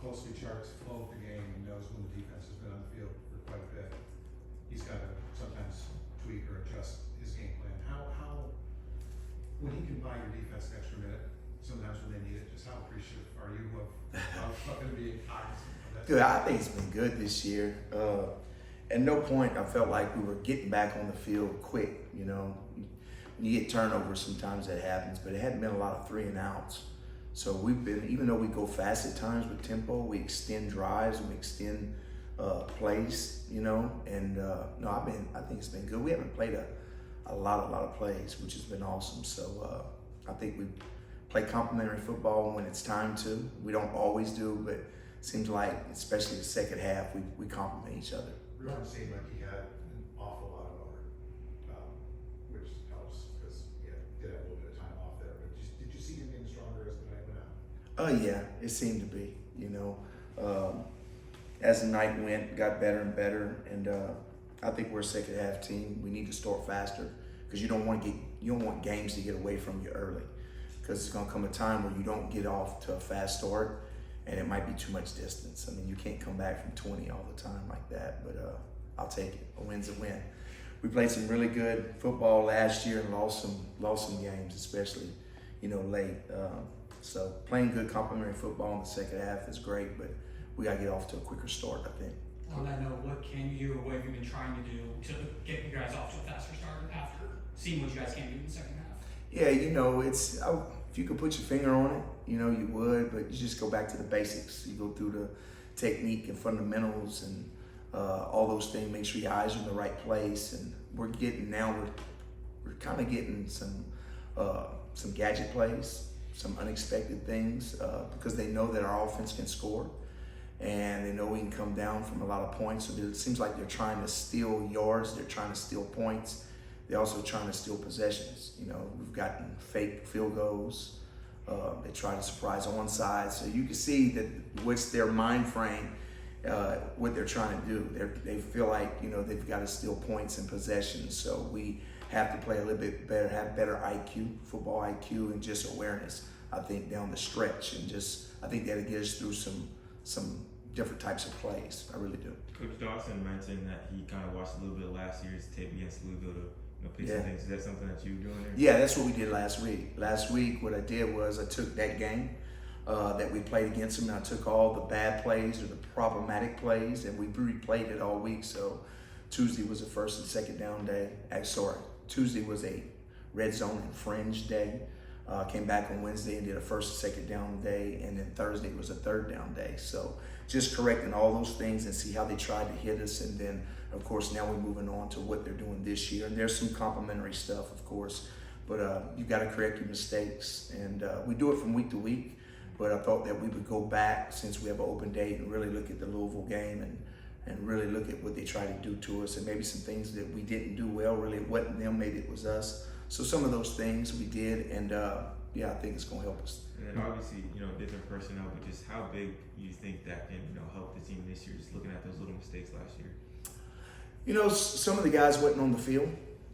closely charts the flow of the game and knows when the defense has been on the field for quite a bit. He's got to sometimes tweak or adjust his game plan. How when he can buy your defense an extra minute, sometimes when they need it, just how appreciative are you of fucking being cognizant of that? Good. I think it's been good this year. At no point I felt like we were getting back on the field quick. You know, when you get turnovers, sometimes that happens, but it hadn't been a lot of 3 and outs. So we've been, even though we go fast at times with tempo, we extend drives, we extend plays, you know, and no, I think it's been good. We haven't played a lot of plays, which has been awesome. So I think we play complementary football when it's time to. We don't always do, but it seems like, especially the second half, we complement each other. Ruben seemed like he had an awful lot of motor, which helps because he did have a little bit of time off there. But did you see him getting stronger as the night went out? Yeah, it seemed to be, you know. As the night went, got better and better, and I think we're a second half team. We need to start faster because you don't want games to get away from you early, because it's going to come a time where you don't get off to a fast start, and it might be too much distance. I mean, you can't come back from 20 all the time like that, but I'll take it. A win's a win. We played some really good football last year and lost some games, especially, you know, late. So playing good complementary football in the second half is great, but we got to get off to a quicker start, I think. On that note, what can you do, or what have you been trying to do to get you guys off to a faster start after seeing what you guys can do in the second half? Yeah, you know, if you could put your finger on it, you know, you would, but you just go back to the basics. You go through the technique and fundamentals and all those things, make sure your eyes are in the right place. And we're kind of getting some gadget plays, some unexpected things, because they know that our offense can score. And they know we can come down from a lot of points. So it seems like they're trying to steal yards. They're trying to steal points. They're also trying to steal possessions. You know, we've gotten fake field goals. They try to surprise onside. So you can see that what's their mind frame, what they're trying to do. They feel like, you know, they've got to steal points and possessions. So we have to play a little bit better, have better IQ, football IQ, and just awareness, I think, down the stretch. And I think that'll get us through some different types of plays. I really do. Coach Dawson mentioned that he kind of watched a little bit of last year's tape against Louisville to pick some things. Is that something that you were doing there? Yeah, that's what we did last week. Last week, what I did was I took that game that we played against them, and I took all the bad plays or the problematic plays, and we replayed it all week. So Tuesday was a first and second down day. Tuesday was a red zone and fringe day. Came back on Wednesday and did a first and second down day, and then Thursday was a third down day. So just correcting all those things and see how they tried to hit us, and then of course now we're moving on to what they're doing this year. And there's some complimentary stuff, of course, but you got to correct your mistakes, and we do it from week to week. But I thought that we would go back, since we have an open date, and really look at the Louisville game and really look at what they tried to do to us, and maybe some things that we didn't do well. Really, it wasn't them, maybe it was us. So some of those things we did, and yeah, I think it's going to help us. And then obviously, you know, different personnel, but just how big you think that can, you know, help the team this year, just looking at those little mistakes last year? You know, some of the guys wasn't on the field,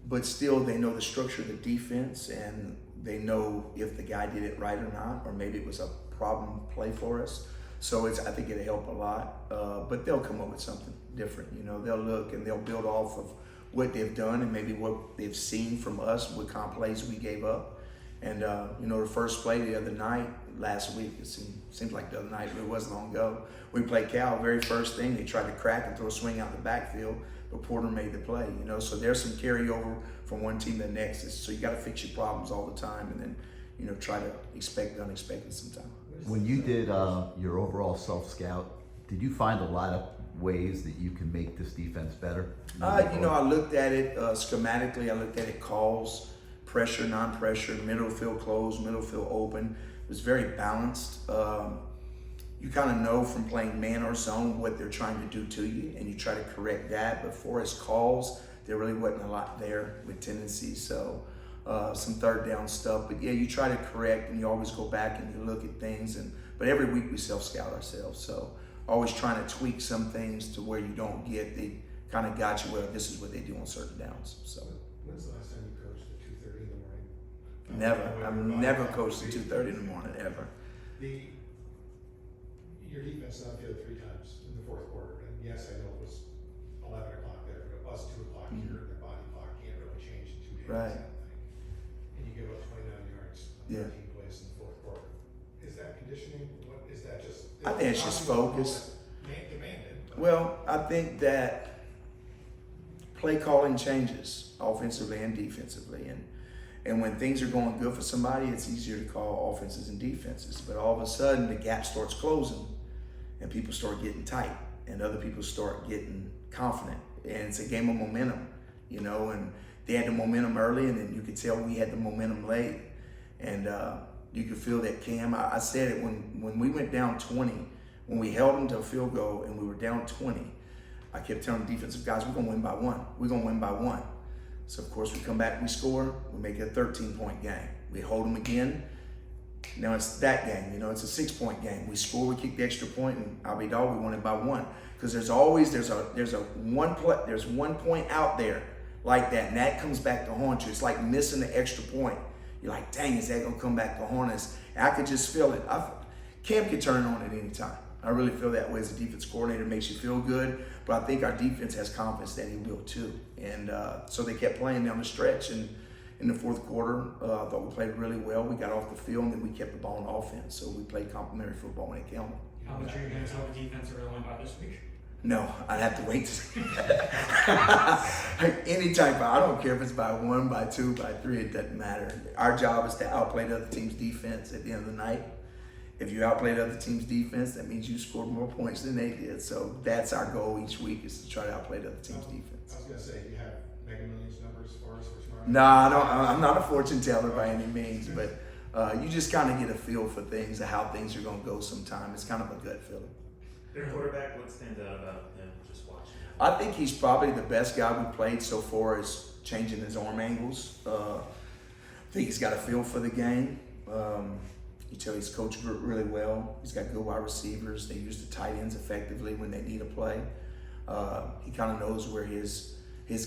but still they know the structure of the defense, and they know if the guy did it right or not, or maybe it was a problem play for us. So I think it'll help a lot, but they'll come up with something different. You know, they'll look and they'll build off of what they've done and maybe what they've seen from us, what kind of plays we gave up. And you know, the first play the other night, last week, it seems like the other night, but it wasn't long ago. We played Cal, very first thing, they tried to crack and throw a swing out the backfield, but Porter made the play, you know. So there's some carryover from one team to the next. So you got to fix your problems all the time, and then, you know, try to expect the unexpected sometime. When you did your overall self-scout, did you find a lot of ways that you can make this defense better? You know, I looked at it schematically. I looked at it calls, pressure, non-pressure, middle field closed, middle field open. It was very balanced. You kind of know from playing man or zone what they're trying to do to you, and you try to correct that. But for his calls, there really wasn't a lot there with tendencies. So some third down stuff. But yeah, you try to correct, and you always go back and you look at things. But every week we self-scout ourselves. So always trying to tweak some things to where you don't get the kind of got you, well, this is what they do on certain downs. So When's the last time you coached at 2:30 in the morning? never. I've never coached at 2:30 in the morning, ever. You your defense on the field 3 times in the fourth quarter, and yes, I know it was 11 o'clock there, but it was 2 o'clock here, and the body clock can't really change in 2 days, Right. I don't think. And you give up 29 yards on Yeah. 13 plays in the fourth quarter. Is that conditioning? What is that just? I think it's just focus. Demanded. but- Well, I think that play calling changes offensively and defensively, and when things are going good for somebody, it's easier to call offenses and defenses. But all of a sudden, the gap starts closing, and people start getting tight, and other people start getting confident, and it's a game of momentum, you know. And they had the momentum early, and then you could tell we had the momentum late, and you could feel that. Cam, I said it when we went down 20, when we held them to a field goal, and we were down 20. I kept telling the defensive guys, we're gonna win by 1. We're gonna win by 1. So of course we come back, we score, we make it a 13-point game. We hold them again. Now it's that game, you know, it's a 6-point game. We score, we kick the extra point, and I'll be dog, we won it by 1. Because there's one point out there like that, and that comes back to haunt you. It's like missing the extra point. You're like, dang, is that gonna come back to haunt us? And I could just feel it. Cam can turn on at any time. I really feel that way as a defense coordinator. It makes you feel good, but I think our defense has confidence that he will too. And so they kept playing down the stretch, and in the fourth quarter, I thought we played really well. We got off the field, and then we kept the ball on offense. So we played complimentary football when it counted. How much are you going to tell the defense they're going to win by this week? No, I'd have to wait to see. Any type of, I don't care if it's by 1, by 2, by 3, it doesn't matter. Our job is to outplay the other team's defense at the end of the night. If you outplay the other team's defense, that means you scored more points than they did. So that's our goal each week, is to try to outplay the other team's defense. I was gonna say, do you have Mega Millions numbers for us for tomorrow? No, I don't. I'm not a fortune teller by any means, but you just kind of get a feel for things, and how things are going to go sometime. It's kind of a gut feeling. Their quarterback, what stands out about him just watching? I think he's probably the best guy we played so far as changing his arm angles. I think he's got a feel for the game. You tell he's coached really well. He's got good wide receivers. They use the tight ends effectively when they need a play. He kind of knows where his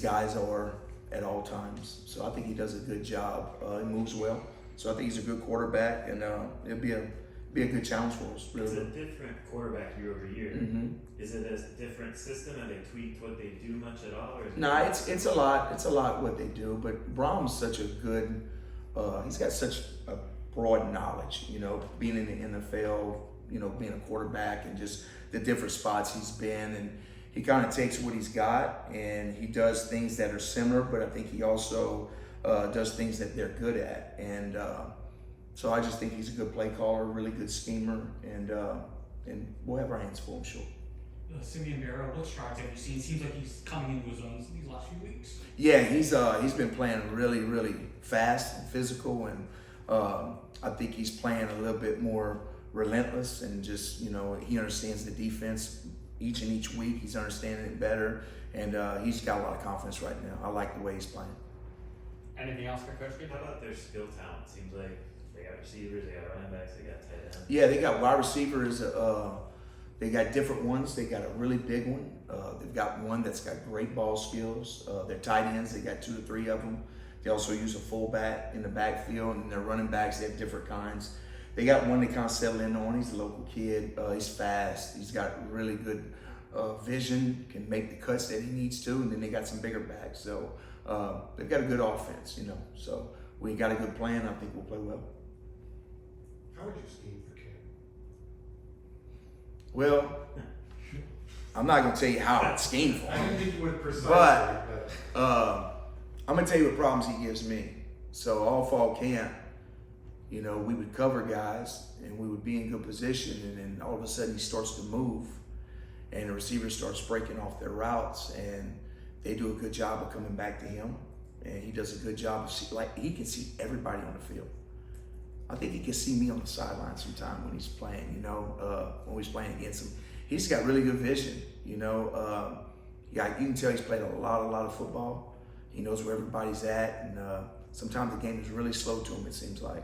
guys are at all times. So I think he does a good job. He moves well. So I think he's a good quarterback, and it'll be a good challenge for us. Really. It's a different quarterback year over year. Mm-hmm. Is it a different system? Have they tweaked what they do much at all? Or is No, it's a lot. It's a lot what they do. But Brahm's such a good. He's got such a broad knowledge. You know, being in the NFL. You know, being a quarterback and just the different spots he's been, and he kind of takes what he's got and he does things that are similar. But I think he also does things that they're good at, and so I just think he's a good play caller, really good schemer, and we'll have our hands full, I'm sure. Simeon Barrow, what strides have you seen? Seems like he's coming into his own these last few weeks. Yeah, he's been playing really, really fast and physical, and I think he's playing a little bit more relentless, and just, you know, he understands the defense each week. He's understanding it better, and he's got a lot of confidence right now. I like the way he's playing. Anything else for Coach? How about their skill talent? Seems like they got receivers, they got running backs, they got tight ends. Yeah, they got wide receivers. They got different ones. They got a really big one. They've got one that's got great ball skills. Their tight ends, they got 2 to 3 of them. They also use a fullback in the backfield, and their running backs, they have different kinds. They got one they kind of settle in on. He's a local kid. He's fast. He's got really good vision, can make the cuts that he needs to, and then they got some bigger backs. So they've got a good offense, you know. So we got a good plan. I think we'll play well. How would you scheme for Cam? Well, I'm not going to tell you how I'd scheme for I him. didn't think you would precisely, But- but I'm going to tell you what problems he gives me. So all fall camp, you know, we would cover guys and we would be in good position, and then all of a sudden he starts to move and the receiver starts breaking off their routes, and they do a good job of coming back to him, and he does a good job of he can see everybody on the field. I think he can see me on the sideline sometime when he's playing, you know, when he's playing against him. He's got really good vision, you know. You can tell he's played a lot of football. He knows where everybody's at, and sometimes the game is really slow to him, it seems like,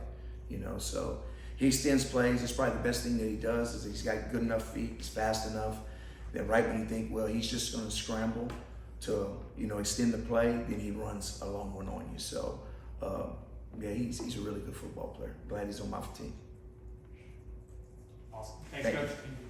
you know. So he extends plays. It's probably the best thing that he does, is he's got good enough feet, he's fast enough. Then right when you think, well, he's just going to scramble to, you know, extend the play, then he runs a long one on you. So, yeah, he's a really good football player. Glad he's on my team. Awesome. Thanks, Thank Coach. you.